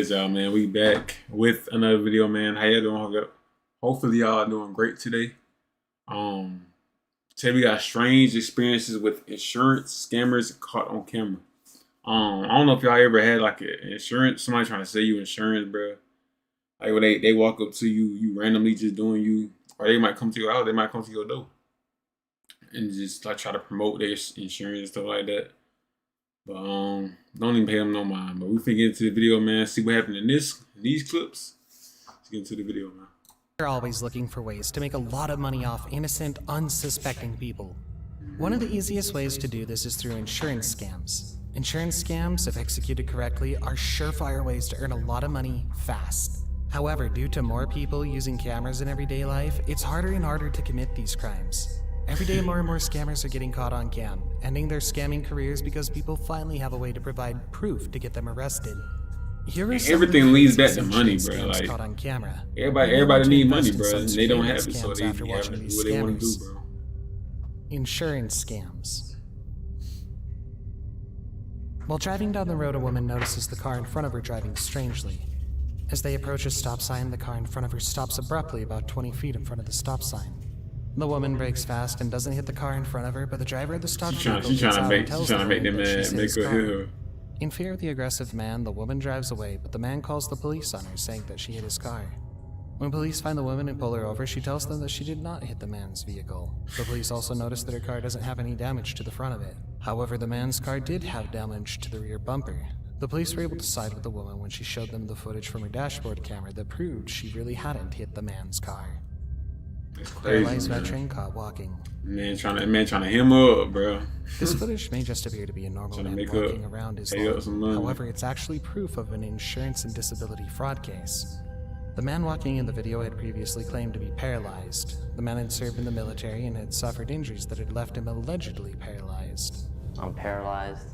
good, y'all, man? We back with another video, man. How y'all doing? Hopefully y'all doing great today. Today we got strange experiences with insurance scammers caught on camera. I don't know if y'all ever had like an insurance, somebody trying to sell you insurance, bro. Like when they walk up to you, you randomly just doing you, or they might come to your house, they might come to your door, and just like try to promote their insurance and stuff like that. But don't even pay them no mind. But we finna get into the video, man. See what happened in these clips. Let's get into the video, man. They're always looking for ways to make a lot of money off innocent, unsuspecting people. One of the easiest ways to do this is through insurance scams. Insurance scams, if executed correctly, are surefire ways to earn a lot of money fast. However, due to more people using cameras in everyday life, it's harder and harder to commit these crimes. Every day, more and more scammers are getting caught on cam, ending their scamming careers because people finally have a way to provide proof to get them arrested. Everything leads back to money, bro. Like caught on camera. everybody need money, bro. And they don't have it, so they have to do what they want to do, bro. Insurance scams. While driving down the road, a woman notices the car in front of her driving strangely. As they approach a stop sign, the car in front of her stops abruptly about 20 feet in front of the stop sign. The woman brakes fast and doesn't hit the car in front of her, but the driver of the stop vehicle she's trying to make them make her hit her. In fear of the aggressive man, the woman drives away, but the man calls the police on her, saying that she hit his car. When police find the woman and pull her over, she tells them that she did not hit the man's vehicle. The police also notice that her car doesn't have any damage to the front of it. However, the man's car did have damage to the rear bumper. The police were able to side with the woman when she showed them the footage from her dashboard camera that proved she really hadn't hit the man's car. Paralyzed veteran caught walking. Man trying to hem up, bro. This footage may just appear to be a normal man walking around his lawn. However, it's actually proof of an insurance and disability fraud case. The man walking in the video had previously claimed to be paralyzed. The man had served in the military and had suffered injuries that had left him allegedly paralyzed. I'm paralyzed.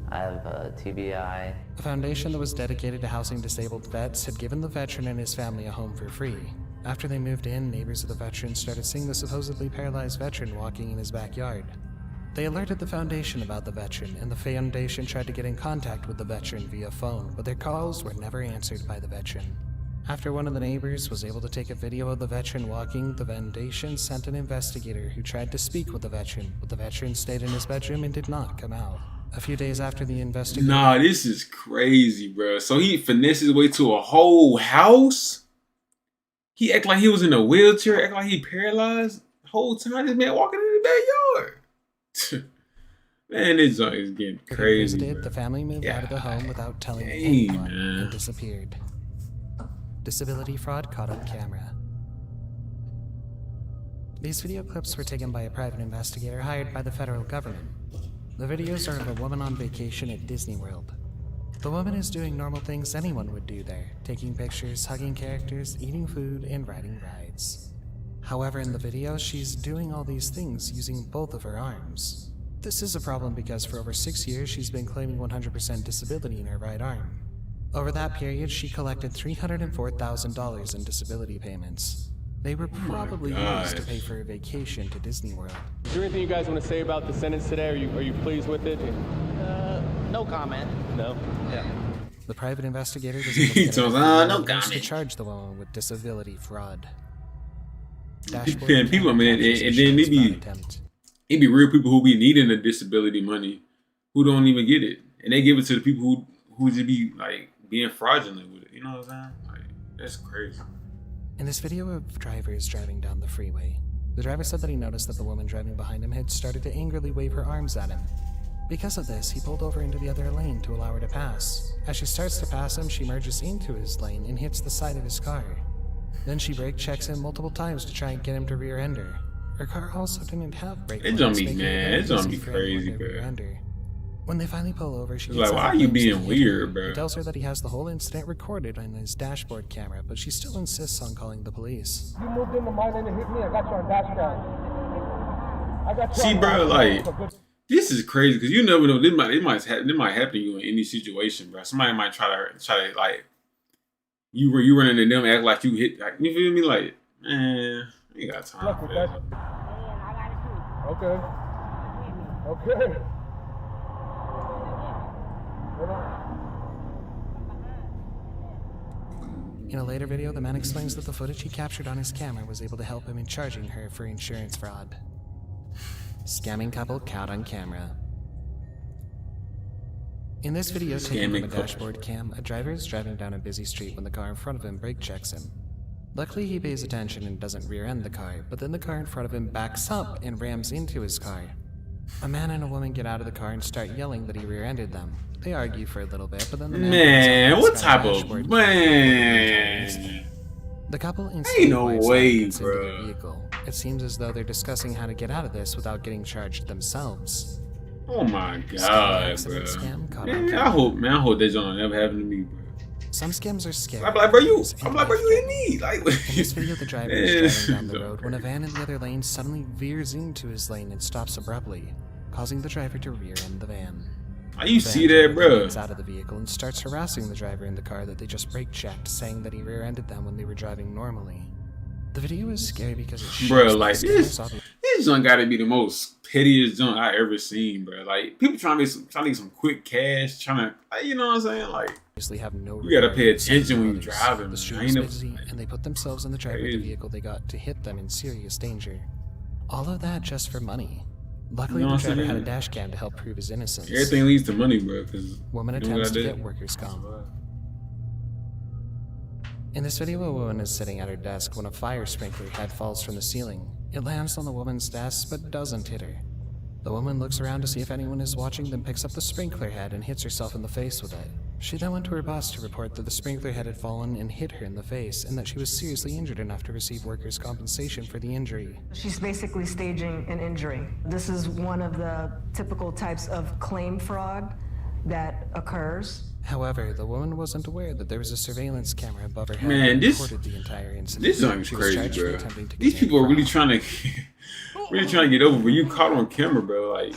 I have a TBI. A foundation that was dedicated to housing disabled vets had given the veteran and his family a home for free. After they moved in, neighbors of the veteran started seeing the supposedly paralyzed veteran walking in his backyard. They alerted the foundation about the veteran, and the foundation tried to get in contact with the veteran via phone, but their calls were never answered by the veteran. After one of the neighbors was able to take a video of the veteran walking, the foundation sent an investigator who tried to speak with the veteran, but the veteran stayed in his bedroom and did not come out. A few days after the investigation... Nah, this is crazy, bro. So he finessed his way to a whole house? He act like he was in a wheelchair, act like he paralyzed the whole time. This man walking in the backyard. Man, this joint is getting crazy. The family moved out of the home without telling anyone and disappeared. Disability fraud caught on camera. These video clips were taken by a private investigator hired by the federal government. The videos are of a woman on vacation at Disney World. The woman is doing normal things anyone would do there, taking pictures, hugging characters, eating food, and riding rides. However, in the video, she's doing all these things using both of her arms. This is a problem because for over 6 years, she's been claiming 100% disability in her right arm. Over that period, she collected $304,000 in disability payments. They were probably used to pay for a vacation to Disney World. Is there anything you guys want to say about the sentence today? Are you pleased with it? No comment. No? Yeah. The private investigator was able no to charge the woman with disability fraud. Paying people, man, and then it be real people who be needing the disability money who don't even get it, and they give it to the people who just be like being fraudulent with it. You know what I'm saying? Like, that's crazy. In this video of drivers driving down the freeway, the driver said that he noticed that the woman driving behind him had started to angrily wave her arms at him. Because of this, he pulled over into the other lane to allow her to pass. As she starts to pass him, she merges into his lane and hits the side of his car. Then she brake checks him multiple times to try and get him to rear-end her. Her car also didn't have brake lights. It's gonna be crazy, bro. When they finally pull over, she's like, why are you being weird, bro? He tells her that he has the whole incident recorded on his dashboard camera, but she still insists on calling the police. You moved into my lane and hit me. I got you on dash cam. I got you. See, bro, like, this is crazy because you never know. It might happen to you in any situation, bro. Somebody might try to like you running into them, act like you hit. Like, you feel me? Like, man, you got time for that. Okay. Okay. In a later video, the man explains that the footage he captured on his camera was able to help him in charging her for insurance fraud. Scamming couple caught on camera. In this video taken from a dashboard cam, a driver is driving down a busy street when the car in front of him brake checks him. Luckily, he pays attention and doesn't rear-end the car, but then the car in front of him backs up and rams into his car. A man and a woman get out of the car and start yelling that he rear-ended them. They argue for a little bit, but then the man, what type of man? The couple instantly ain't no way, into their bro. vehicle. It seems as though they're discussing how to get out of this without getting charged themselves. Oh my god, bro. Man, I hope that don't never happen to me, bro. Some scams are scary. I'm like, bro, you in need. Like, in this video, the driver is driving down the road when a van in the other lane suddenly veers into his lane and stops abruptly, causing the driver to rear-end the van. You see that, bro? Gets out of the vehicle and starts harassing the driver in the car that they just brake checked, saying that he rear-ended them when they were driving normally. The video is scary because it shows bro, like this junk gotta be the most pettiest junk I ever seen, bro. Like people trying to get some quick cash, you know what I'm saying? Like have no you gotta pay attention when you're driving. The street is busy, and they put themselves in the driver of the vehicle they got to hit them in serious danger. All of that just for money. Luckily, you know the driver had a dash cam to help prove his innocence. Everything leads to money, bro. Woman attempts to get workers' comp. In this video, a woman is sitting at her desk when a fire sprinkler head falls from the ceiling. It lands on the woman's desk, but doesn't hit her. The woman looks around to see if anyone is watching, then picks up the sprinkler head and hits herself in the face with it. She then went to her boss to report that the sprinkler head had fallen and hit her in the face, and that she was seriously injured enough to receive workers' compensation for the injury. She's basically staging an injury. This is one of the typical types of claim fraud that occurs. However, the woman wasn't aware that there was a surveillance camera above her head that recorded the entire incident. This is crazy, bro. These people are really trying to get over, but you caught on camera, bro. Like,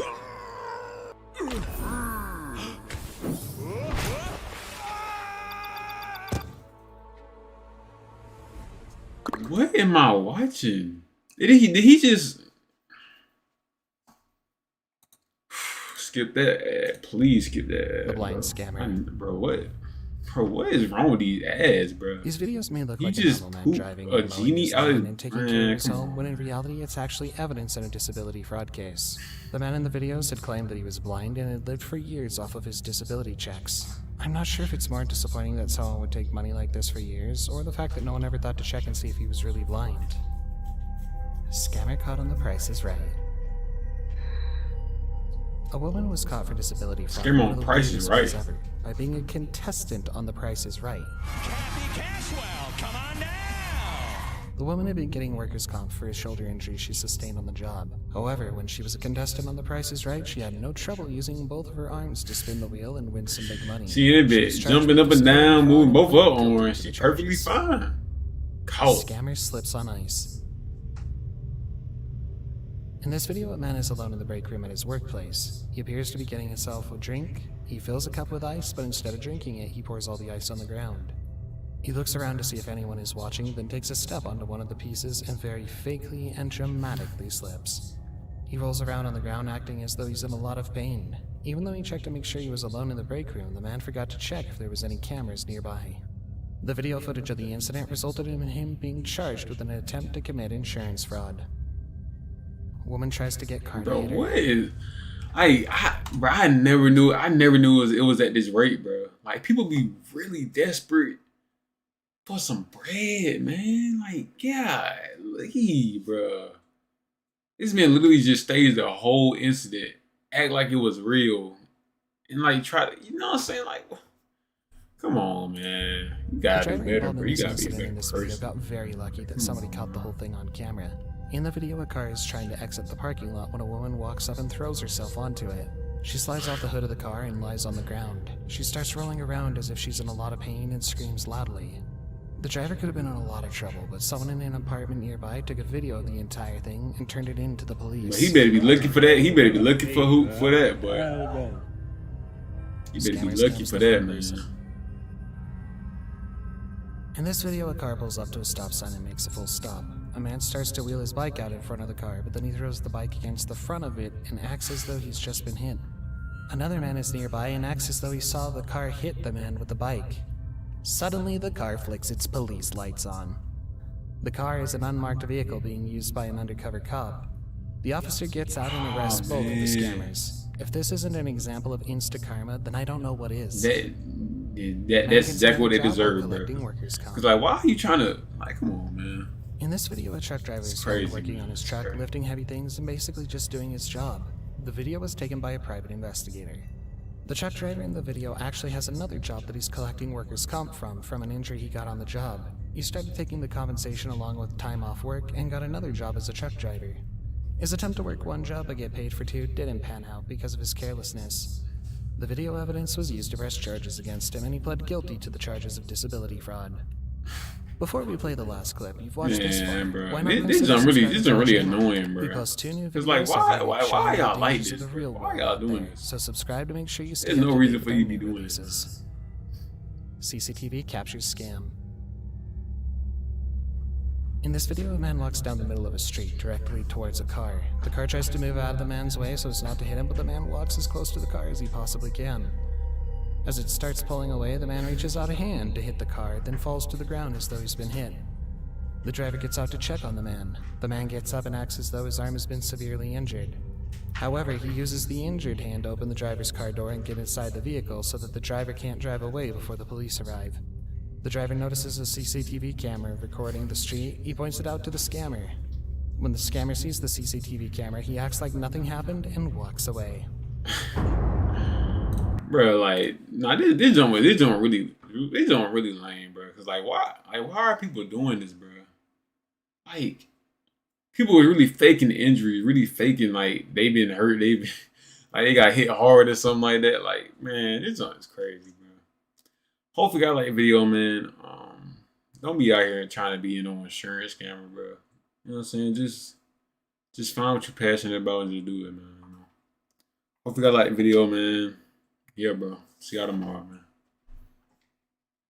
what am I watching? Did he just skip that ad? Please skip that ad, the blind scammer. Bro, what is wrong with these ads, bro? These videos may look He like a just normal man driving a genie out of and taking care of his home, when in reality it's actually evidence in a disability fraud case. The man in the videos had claimed that he was blind and had lived for years off of his disability checks. I'm not sure if it's more disappointing that someone would take money like this for years, or the fact that no one ever thought to check and see if he was really blind. Scammer caught on The Price is Right. A woman was caught for disability fraud on Price is Right by being a contestant on The Price is Right. Kathy Cashwell, come on down! The woman had been getting workers' comp for a shoulder injury she sustained on the job. However, when she was a contestant on The Price is Right, she had no trouble using both of her arms to spin the wheel and win some big money. See that bitch jumping up and down, moving both up arms. She's perfectly fine. Caught. Scammer slips on ice. In this video, a man is alone in the break room at his workplace. He appears to be getting himself a drink. He fills a cup with ice, but instead of drinking it, he pours all the ice on the ground. He looks around to see if anyone is watching, then takes a step onto one of the pieces and very fakely and dramatically slips. He rolls around on the ground, acting as though he's in a lot of pain. Even though he checked to make sure he was alone in the break room, the man forgot to check if there was any cameras nearby. The video footage of the incident resulted in him being charged with an attempt to commit insurance fraud. Woman tries to get car Bro, later. what is? Bro, I never knew it was at this rate, bro. Like people be really desperate for some bread, man. Like, golly, bro. This man literally just staged the whole incident, act like it was real, and like try to, you know what I'm saying? Like, come on, man. You gotta be better, bro. You gotta be a better person. Got very lucky that somebody caught the whole thing on camera. In the video, a car is trying to exit the parking lot when a woman walks up and throws herself onto it. She slides off the hood of the car and lies on the ground. She starts rolling around as if she's in a lot of pain and screams loudly. The driver could have been in a lot of trouble, but someone in an apartment nearby took a video of the entire thing and turned it in to the police. But he better be looking for that. He better be looking for that, boy. He better be lucky for that, man. In this video, a car pulls up to a stop sign and makes a full stop. A man starts to wheel his bike out in front of the car, but then he throws the bike against the front of it and acts as though he's just been hit. Another man is nearby and acts as though he saw the car hit the man with the bike. Suddenly, the car flicks its police lights on. The car is an unmarked vehicle being used by an undercover cop. The officer gets out and arrests both of the scammers. If this isn't an example of insta-karma, then I don't know what is. That's exactly what they deserve, bro. Cause like, why are you trying to, like, come on, man. In this video, a truck driver is found working on his truck, lifting heavy things, and basically just doing his job. The video was taken by a private investigator. The truck driver in the video actually has another job that he's collecting workers' comp from an injury he got on the job. He started taking the compensation along with time off work and got another job as a truck driver. His attempt to work one job but get paid for two didn't pan out because of his carelessness. The video evidence was used to press charges against him, and he pled guilty to the charges of disability fraud. Before we play the last clip, you've watched this far. Bro. This is really annoying, bro. Because 2 new videos it's like, why y'all like this? Bro? Why y'all doing this? So subscribe to make sure you stay There's no reason for you to be doing this. CCTV captures scam. In this video, a man walks down the middle of a street directly towards a car. The car tries to move out of the man's way so as not to hit him, but the man walks as close to the car as he possibly can. As it starts pulling away, the man reaches out a hand to hit the car, then falls to the ground as though he's been hit. The driver gets out to check on the man. The man gets up and acts as though his arm has been severely injured. However, he uses the injured hand to open the driver's car door and get inside the vehicle so that the driver can't drive away before the police arrive. The driver notices a CCTV camera recording the street. He points it out to the scammer. When the scammer sees the CCTV camera, he acts like nothing happened and walks away. Bro, like, nah, this don't really lame, bro. Cause like, why are people doing this, bro? Like, people are really faking injuries, really faking like they've been hurt, like they got hit hard or something like that. Like, man, this is crazy, bro. Hopefully, you got like video, man. Don't be out here trying to be no insurance scammer, bro. You know what I'm saying? Just find what you're passionate about and just do it, man. Hopefully, you got like video, man. Yeah, bro. See y'all tomorrow, man.